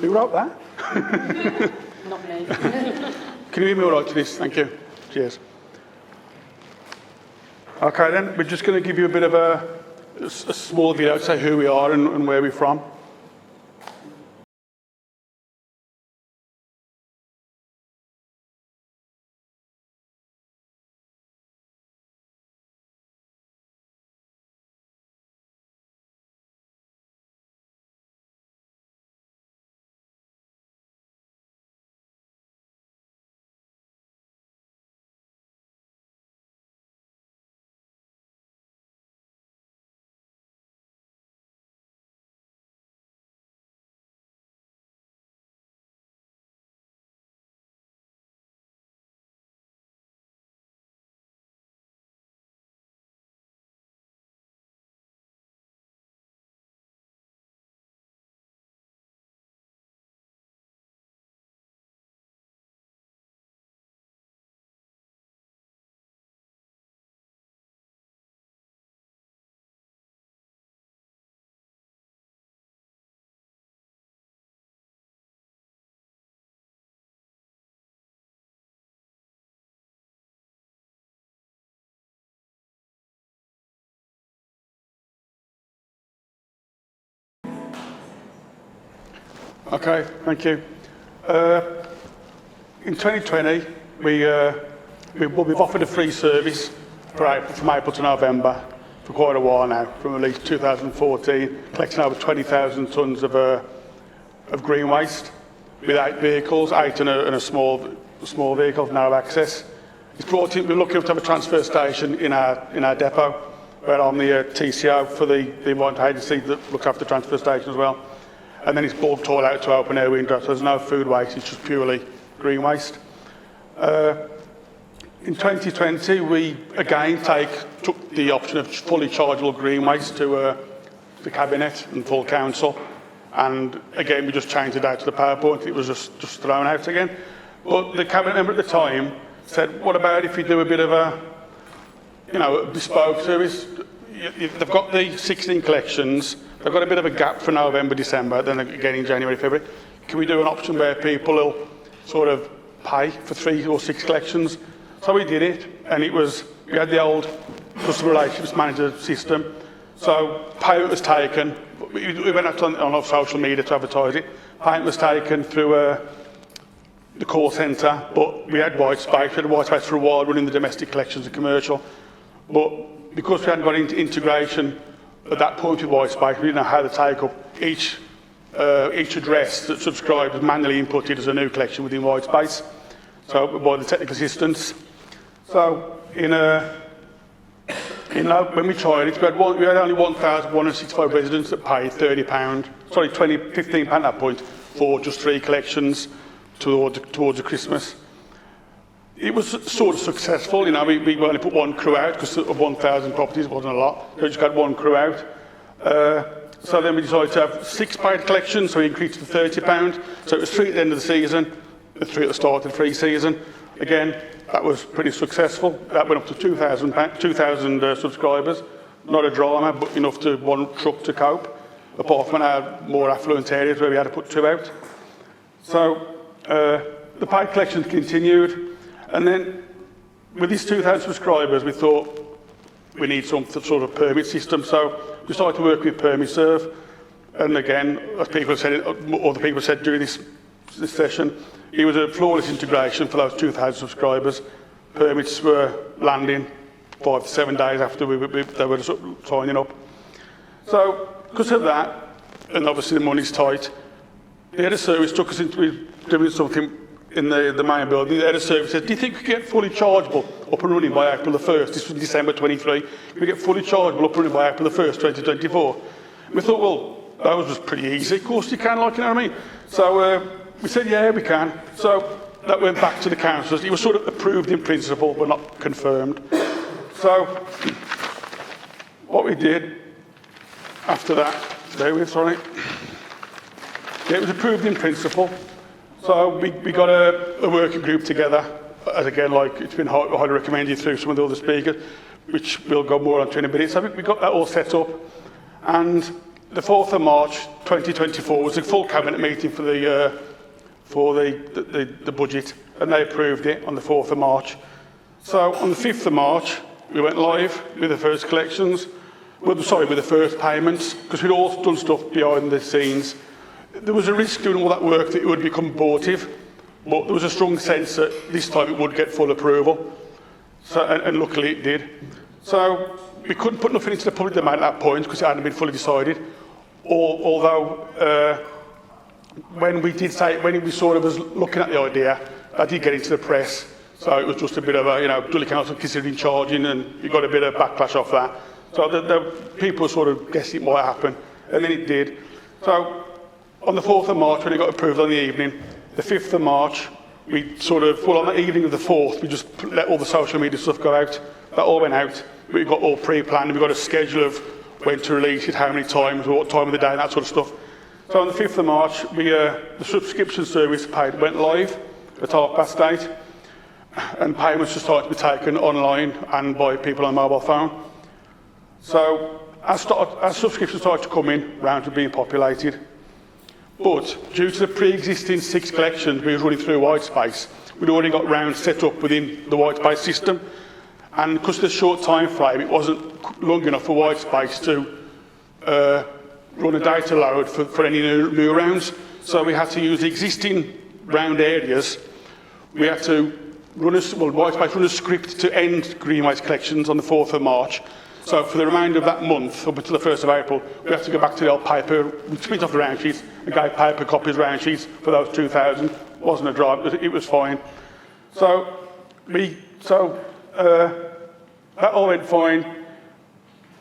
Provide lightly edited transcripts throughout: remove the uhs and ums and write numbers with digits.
Who wrote that? Not me. Can you hear me all right to this? Thank you. Cheers. Okay then, we're just going to give you a bit of a small video to say who we are and where we're from. Okay, thank you. In 2020, we've offered a free service from April to November for quite a while now, from at least 2014, collecting over 20,000 tonnes of green waste with 8 vehicles, 8 and a small vehicle, no access. It's brought in, we're lucky enough to have a transfer station in our depot, where I'm the TCO for the environment agency that looks after the transfer station as well. And then it's bulked all out to open air window, so there's no food waste, it's just purely green waste. In 2020, we again took the option of fully chargeable green waste to the Cabinet and full council. And again, we just changed it out to the PowerPoint, it was just thrown out again. But the Cabinet member at the time said, what about if we do a bit of a bespoke service? They've got the 16 collections, they've got a bit of a gap for November, December, then again in January, February. Can we do an option where people will sort of pay for 3 or 6 collections? So we did it, and we had the old customer relationships manager system. So payment was taken, we went out on our social media to advertise it. Payment was taken through the call centre, but we had white space. We had white space for a while running the domestic collections and commercial. But because we hadn't got into integration at that point with white space, we didn't know how to take up each address that subscribed was manually inputted as a new collection within white space. So by the technical assistance. So when we tried it, we had only 1,165 residents that paid £15 at that point for just 3 collections towards the Christmas. It was sort of successful, we only put 1 crew out because of 1,000 properties, it wasn't a lot. So we just got 1 crew out. So then we decided to have 6 paid collections, so we increased to £30. So it was 3 at the end of the season, and 3 at the start of the free season. Again, that was pretty successful. That went up to 2,000 subscribers. Not a drama, but enough to 1 truck to cope, apart from our more affluent areas where we had to put 2 out. So the paid collections continued. And then, with these 2,000 subscribers, we thought we need some sort of permit system. So we started to work with PermiServ. And again, as people said, other people said during this session, it was a flawless integration for those 2,000 subscribers. Permits were landing 5 to 7 days after they were signing up. So, because of that, and obviously the money's tight, the head of service took us into doing something in the main building. The head of service said, do you think we could get fully chargeable up and running by April the 1st? This was December 23. Can we get fully chargeable up and running by April the 1st, 2024? We thought, well, that was just pretty easy. Of course you can, you know what I mean? So we said, yeah, we can. So that went back to the councillors. It was sort of approved in principle, but not confirmed. So what we did after that, it was approved in principle. So we got a working group together, as again, it's been highly recommended through some of the other speakers, which we'll go more on to in a minute. So we got that all set up, and the 4th of March 2024 was a full cabinet meeting for the budget, and they approved it on the 4th of March. So on the 5th of March, we went live with the first collections, with the first payments, because we'd all done stuff behind the scenes. There was a risk doing all that work that it would become abortive, but there was a strong sense that this time it would get full approval. So, and luckily it did. So we couldn't put nothing into the public domain at that point because it hadn't been fully decided. Although when we sort of was looking at the idea, that did get into the press. So it was just a bit of a, Dudley Council considering charging, and you got a bit of backlash off that. So the people sort of guessed it might happen, and then it did. So on the 4th of March, when it got approved on the evening, the 5th of March, we sort of, well, on the evening of the 4th, we just let all the social media stuff go out. That all went out. We got all pre-planned. We got a schedule of when to release it, how many times, what time of the day, and that sort of stuff. So on the 5th of March, the subscription service went live at 8:30, and payments were starting to be taken online and by people on mobile phone. So as subscriptions started to come in, rounds were being populated. But due to the pre-existing 6 collections we were running through Whitespace, we'd already got rounds set up within the Whitespace system. And because of the short time frame, it wasn't long enough for Whitespace to run a data load for any new rounds. So we had to use the existing round areas. We had to Whitespace run a script to end Greenways collections on the 4th of March. So for the remainder of that month, up until the 1st of April, we have to go back to the old paper, we split off the round sheets and gave paper copies round sheets for those 2,000. It wasn't a drive, it was fine. So that all went fine.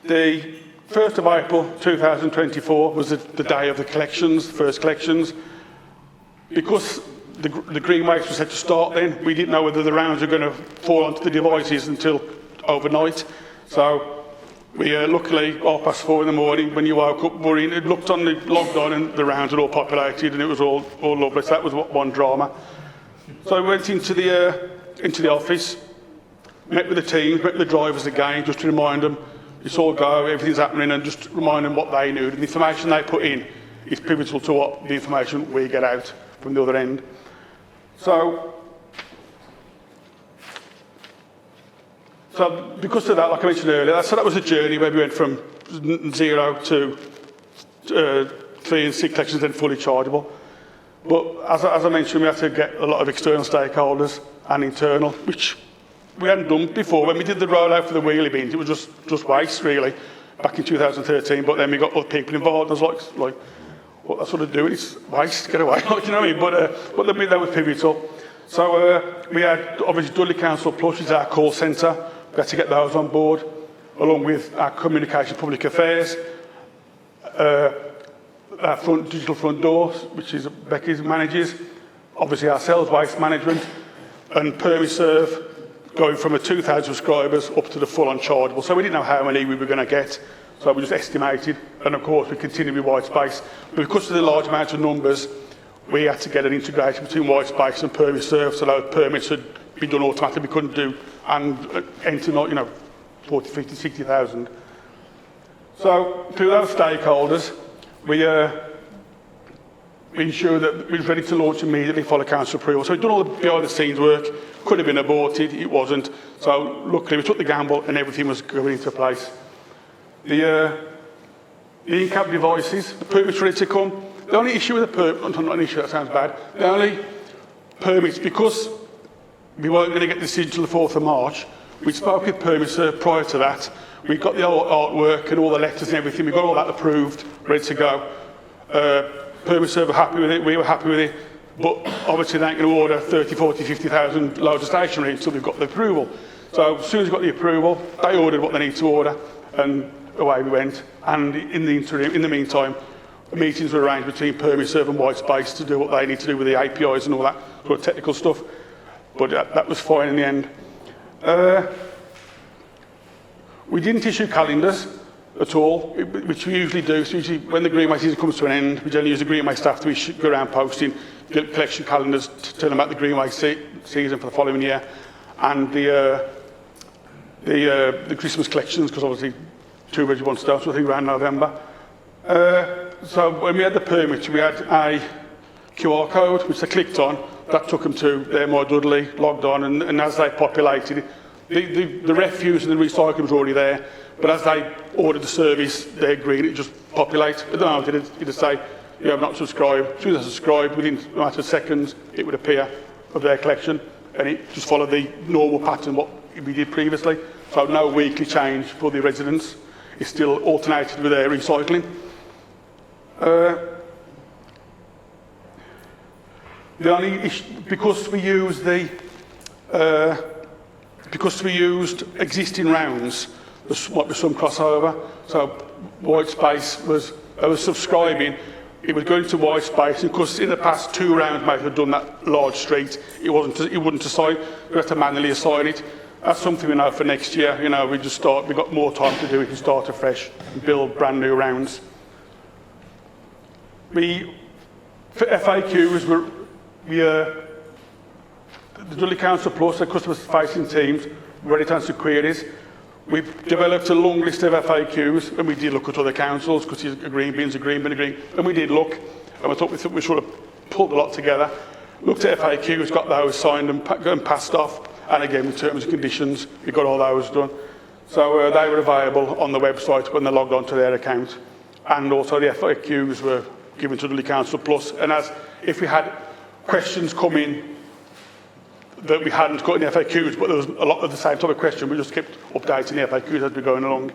The 1st of April 2024 was the day of the collections, first collections. Because the Greenways was set to start then, we didn't know whether the rounds were going to fall onto the devices until overnight. So we luckily, 4:30 in the morning, when you woke up, it looked on the logged on and the rounds had all populated and it was all lovely. So that was one drama. So I went into the office, met with the team, met with the drivers again, just to remind them it's all go, everything's happening, and just remind them what they knew. The information they put in is pivotal to what the information we get out from the other end. So because of that, like I mentioned earlier, so that was a journey where we went from 0 to 3 and 6 collections, then fully chargeable. But as I mentioned, we had to get a lot of external stakeholders and internal, which we hadn't done before. When we did the rollout for the wheelie bins, it was just waste, really, back in 2013. But then we got other people involved. I was like, what I sort of doing is waste, get away. You know what I mean? But that was pivotal. So we had, obviously, Dudley Council Plus, which is our call centre. We had to get those on board, along with our communication, public affairs, our digital front doors, which is Beccy's manages, obviously our sales waste management, and PermiServ, going from 2,000 subscribers up to the full-on chargeable. So we didn't know how many we were going to get, so we just estimated, and of course we continued with Whitespace. But because of the large amount of numbers, we had to get an integration between Whitespace and PermiServ, so those permits had been done automatically. We couldn't do and enter 40, 50, 60,000. So through those stakeholders, we ensured that we were ready to launch immediately following council approval. So we'd done all the behind-the-scenes work. Could have been aborted, it wasn't. So luckily we took the gamble and everything was going into place. The in-cab devices, the permits ready to come. The only issue with the permit, not an issue, that sounds bad. The only permits, because we weren't going to get the decision until the 4th of March, we spoke with PermiServ prior to that. We got the artwork and all the letters and everything. We got all that approved, ready to go. PermiServ were happy with it, we were happy with it. But obviously they ain't going to order 30, 40, 50,000 loads of stationery until we've got the approval. So as soon as we got the approval, they ordered what they need to order, and away we went. And in the meantime, meetings were arranged between PermiServ and Whitespace to do what they need to do with the APIs and all that sort of technical stuff. But that was fine in the end. We didn't issue calendars at all, which we usually do. So usually when the Greenway season comes to an end, we generally use the Greenway staff to go around posting collection calendars to tell them about the Greenway season for the following year, and the Christmas collections, because obviously two birds with one stone, so I think around November. so when we had the permit, we had a QR code, which they clicked on, that took them to their My Dudley, logged on, and as they populated, the refuse and the recycling was already there, but as they ordered the service, their green, it just populates. At the moment, it'd say, you have not subscribed. As soon as I subscribed, within a matter of seconds, it would appear of their collection, and it just followed the normal pattern what we did previously. So no weekly change for the residents. It's still alternated with their recycling. The only issue, because we used existing rounds, there might be some crossover. So white space was subscribing. It was going to white space, and because in the past 2 rounds might have done that large street, it wouldn't assign. We had to manually assign it. That's something we know for next year. You know, we've got more time to do it and start afresh and build brand new rounds. For FAQs, the Dudley Council Plus, the customer-facing teams, ready to answer queries. We've developed a long list of FAQs, and we did look at other councils, because a green bin's a green bin, and we did look, and we thought we sort of pulled a lot together. Looked at FAQs, got those signed and passed off, and again with terms and conditions, we got all those done. So they were available on the website when they logged on to their account, and also the FAQs were given to Dudley Council Plus, and if we had questions come in that we hadn't got in the FAQs, but there was a lot of the same type of question, we just kept updating the FAQs as we're going along.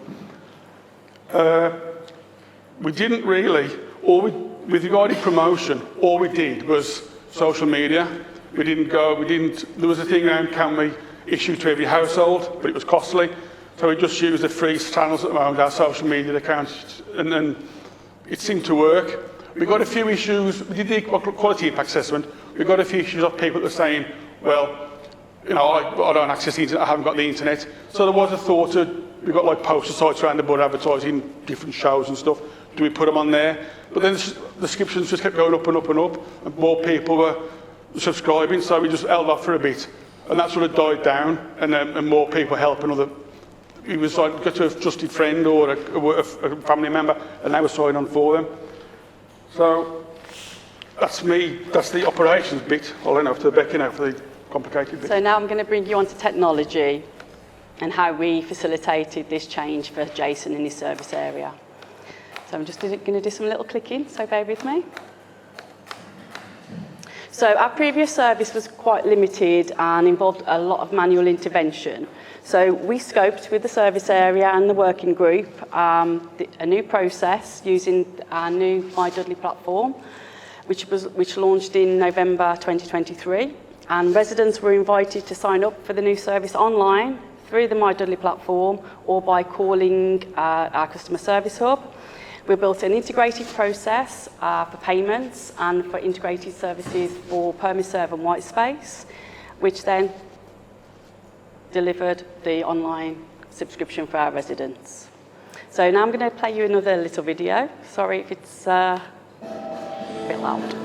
We didn't really, with regard to promotion, all we did was social media. There was a thing around, can we issue to every household, but it was costly. So we just used the free channels at the moment, our social media accounts, and it seemed to work. We got a few issues, we did the quality impact assessment, we got a few issues of people that were saying, well, you know, I don't access the internet, I haven't got the internet. So there was a thought we've got like poster sites around the board advertising different shows and stuff. Do we put them on there? But then the subscriptions just kept going up and up and up, and more people were subscribing, so we just held off for a bit. And that sort of died down, and more people helping other. It was like, get to a trusted friend or a family member, and they were signing on for them. So that's me, that's the operations bit. I'll hand over to Beccy now for the complicated bit. So now I'm going to bring you on to technology and how we facilitated this change for Jason in his service area. So I'm just going to do some little clicking, so bear with me. So our previous service was quite limited and involved a lot of manual intervention. So we scoped with the service area and the working group a new process using our new My Dudley platform, which launched in November 2023. And residents were invited to sign up for the new service online through the My Dudley platform or by calling our customer service hub. We built an integrated process for payments and for integrated services for PermiServ and Whitespace, which then delivered the online subscription for our residents. So now I'm going to play you another little video. Sorry if it's a bit loud.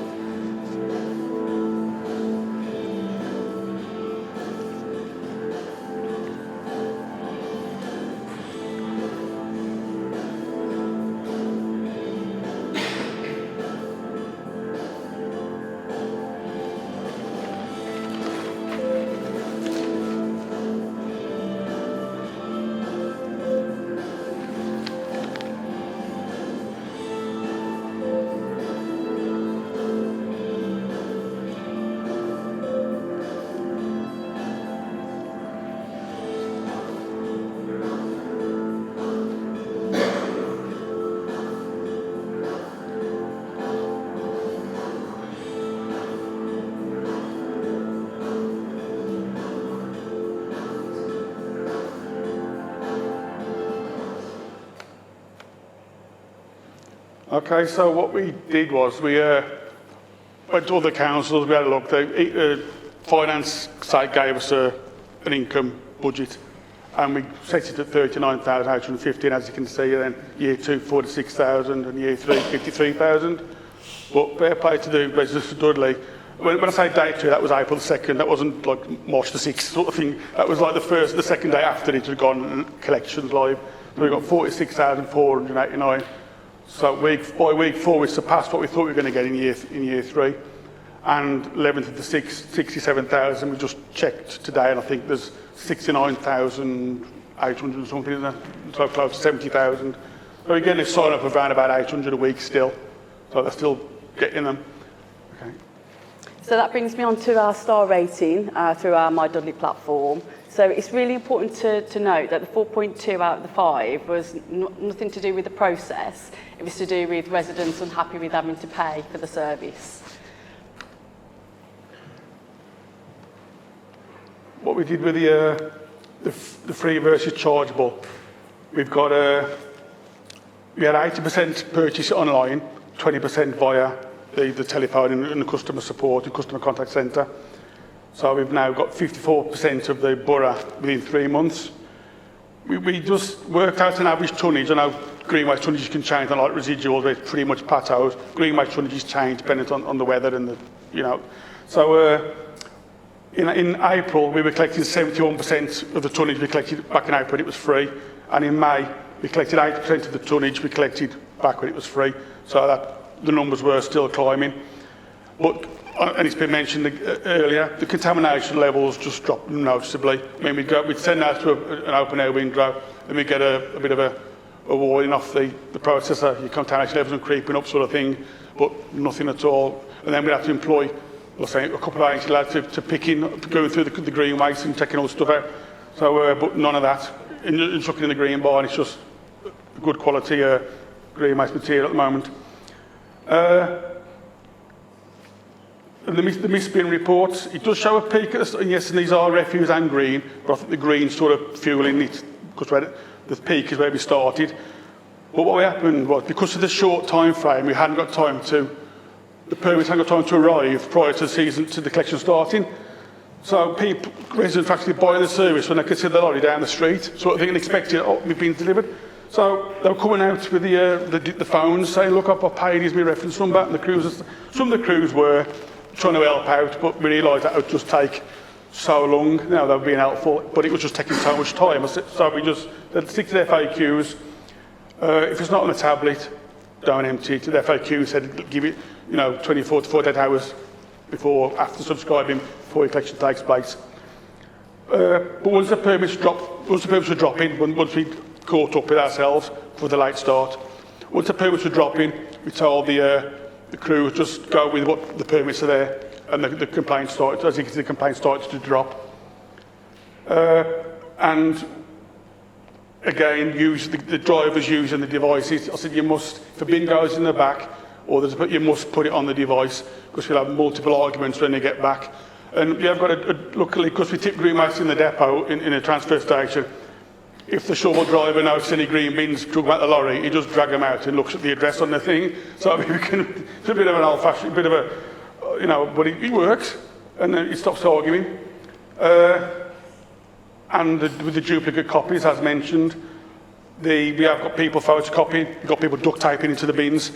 Okay, so what we did was we went to other councils, we had a look. The finance site gave us an income budget, and we set it at 39,850, and as you can see, then year 2, 46,000, and year 3, 53,000. But fair play to the residents of Dudley. When I say day 2, that was April the 2nd, that wasn't like March the 6th sort of thing. That was like the second day after it had gone and collections live. So we got 46,489. So by week 4, we surpassed what we thought we were going to get in year 3. And 11th of the 67,000, we just checked today, and I think there's 69,800 or something, isn't there? So close to 70,000. So we're getting a sign up of around about 800 a week still. So they're still getting them. Okay. So that brings me on to our star rating through our My Dudley platform. So it's really important to note that the 4.2 out of the 5 was nothing to do with the process. It was to do with residents unhappy with having to pay for the service. What we did with the free versus chargeable, we've got we had 80% purchase online, 20% via the telephone and the customer support and customer contact centre. So we've now got 54% of the borough within 3 months. We just worked out an average tonnage. I know green waste tonnage can change, and like residuals, where it's pretty much plateaus. Green waste tonnage change depending on the weather and So in April, we were collecting 71% of the tonnage we collected back in April when it was free. And in May, we collected 80% of the tonnage we collected back when it was free. So that the numbers were still climbing. But, and it's been mentioned earlier, the contamination levels just dropped noticeably. I mean, we'd send out to an open air window, and we'd get a bit of a warning off the processor, your contamination levels are creeping up sort of thing, but nothing at all. And then we'd have to employ, a couple of agency lads to pick in, going through the green waste and checking all the stuff out. So, but none of that. And chucking in the green barn, it's just good quality green waste material at the moment. The misbin reports, it does show a peak at and yes, and these are refuse and green, but I think the green's sort of fueling it, because the peak is where we started. But what happened was, because of the short time frame, we hadn't got time the permits hadn't got time to arrive prior to the season, to the collection starting. So residents were actually buying the service when they could see the lorry down the street, sort of thing, and expecting, we've been delivered. So they were coming out with the phones saying, look, I've paid, here's my reference number, and some of the crews were trying to help out, but we realised that it would just take so long. Now they were being helpful, but it was just taking so much time. So we just stick to the FAQs. If it's not on the tablet, don't empty it. The FAQ said give it 24 to 48 hours after subscribing, before your collection takes place. But once the permits were dropping, once we caught up with ourselves for the late start, once the permits were dropping, we told the crew just go with what the permits are there, and the complaints started. As you can see, the complaints started to drop. And again, use the drivers using the devices. I said you must, if a bin goes in the back, you must put it on the device, because we'll have multiple arguments when they get back. And we have got luckily, because we tip green waste in the depot in a transfer station, if the shovel driver notices any green bins talking about the lorry, he just drag them out and looks at the address on the thing. So it's a bit of an old-fashioned, but it works, and then it stops arguing. And with the duplicate copies, as mentioned, we have got people photocopying, we've got people duct taping into the bins.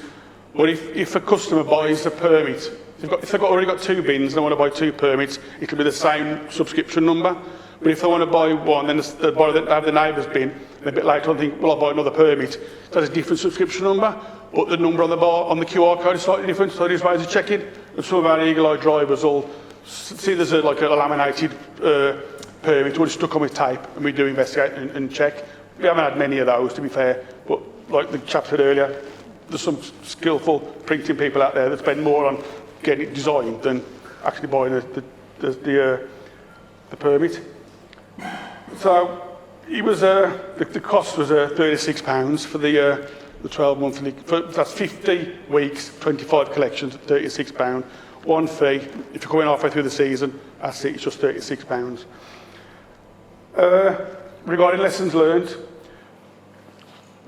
But if a customer buys a permit, if they've already got 2 bins and they want to buy 2 permits, it'll be the same subscription number. But if they want to buy one, then they have the neighbour's bin, and a bit later on think, well, I'll buy another permit. So there's a different subscription number, but the number on the QR code is slightly different, so there's ways of checking. And some of our eagle-eyed drivers will see there's a laminated permit, or it's stuck on with tape, and we do investigate and check. We haven't had many of those, to be fair, but like the chap said earlier, there's some skillful printing people out there that spend more on getting it designed than actually buying the permit. So it was the cost was £36 for the 12 monthly. That's 50 weeks, 25 collections at £36. One fee. If you're coming halfway through the season, that's it. It's just £36. Regarding lessons learned,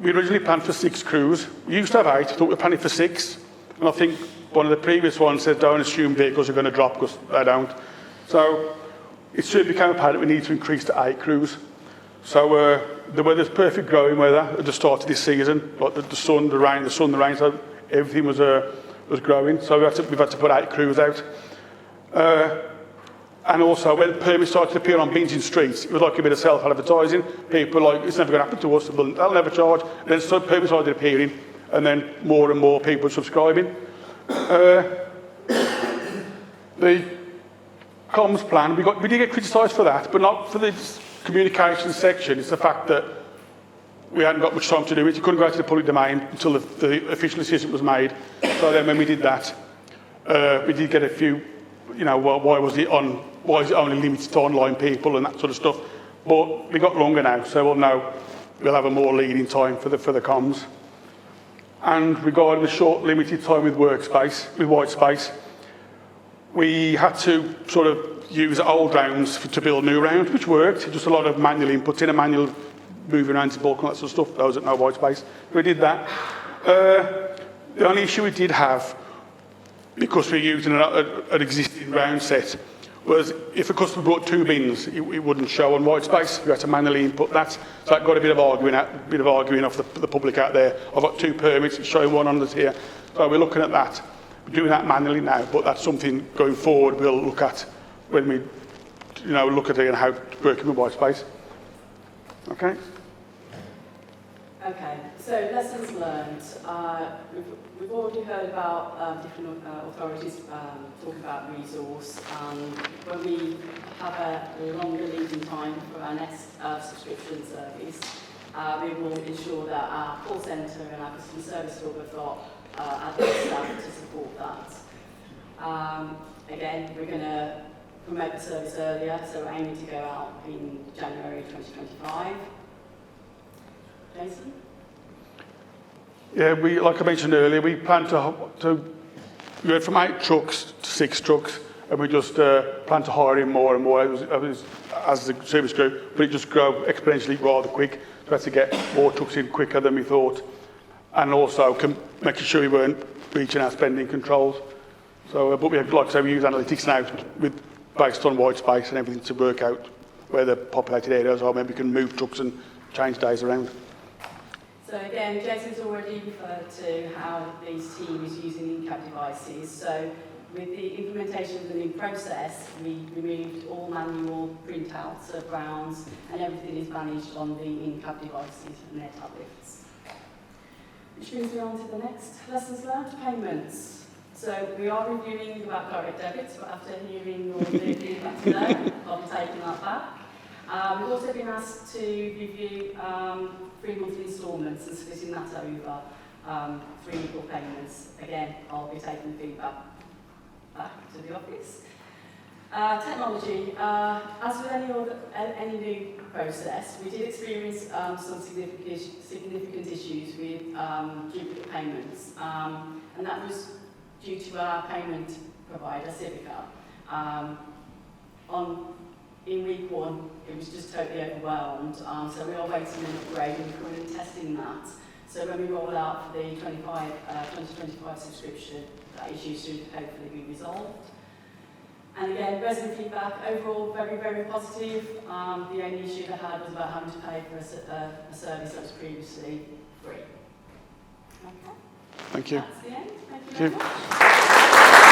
we originally planned for 6 crews. We used to have 8. Thought we were planning for 6, and I think one of the previous ones said don't assume vehicles are going to drop, because they don't. So it soon became apparent we need to increase to 8 crews. So the weather's perfect growing weather at the start of this season, like the sun, the rain, so everything was growing. So we've had to put 8 crews out. And also, when permits started to appear on bins in streets, it was like a bit of self-advertising. People were like, it's never going to happen to us, they'll never charge. And then so permits started appearing, and then more and more people subscribing. The comms plan, we did get criticised for that, but not for the communications section. It's the fact that we hadn't got much time to do it. You couldn't go out to the public domain until the official decision was made. So then when we did that, we did get a few, why is it only limited to online people and that sort of stuff. But we got longer now, so we'll have a more leading time for the comms. And regarding the short limited time with white space, we had to sort of use old rounds to build new rounds, which worked. Just a lot of manual inputs in a manual moving around to bulk and that sort of stuff. Those at no white space. We did that. The only issue we did have, because we're using an existing round set, was if a customer brought 2 bins, it wouldn't show on white space. We had to manually input that. So that got a bit of arguing off the public out there. I've got 2 permits, it's showing 1 on this here. So we're looking at that. We're doing that manually now, but that's something going forward we'll look at when we look at it and how working with white space. Okay? Okay, so lessons learned. We've already heard about different authorities talk about resource, and when we have a longer leading time for our next subscription service, we will ensure that our call centre and our customer service hub have got admin staff to support that. Again, we're going to promote the service earlier, so we're aiming to go out in January 2025. Jason? Yeah, like I mentioned earlier, we plan to we went from 8 trucks to 6 trucks, and we just plan to hire in more and more as the service grew, but it just grew exponentially rather quick. So we had to get more trucks in quicker than we thought, and also making sure we weren't breaching our spending controls. So, but we use analytics now based on white space and everything to work out where the populated areas are. Maybe we can move trucks and change days around. So again, Jason's already referred to how these teams are using in-cab devices. So with the implementation of the new process, we removed all manual printouts of rounds, and everything is managed on the in-cab devices and their tablets. Which brings me on to the next lessons learned, payments. So we are reviewing about direct debits, but after hearing all the feedback today, I'll be taking that back. We've also been asked to review 3 monthly instalments and splitting that over 3 equal payments. Again, I'll be taking feedback back to the office. Technology. As with any new process, we did experience some significant issues with duplicate payments, and that was due to our payment provider, Civica. In week 1, it was just totally overwhelmed, so we are waiting an upgrade and we're currently testing that. So when we roll out for the 2025 subscription, that issue should hopefully be resolved. And again, resident feedback, overall very, very positive. The only issue they had was about having to pay for a service that was previously free. Okay. Thank you. That's the end. Thank you very much.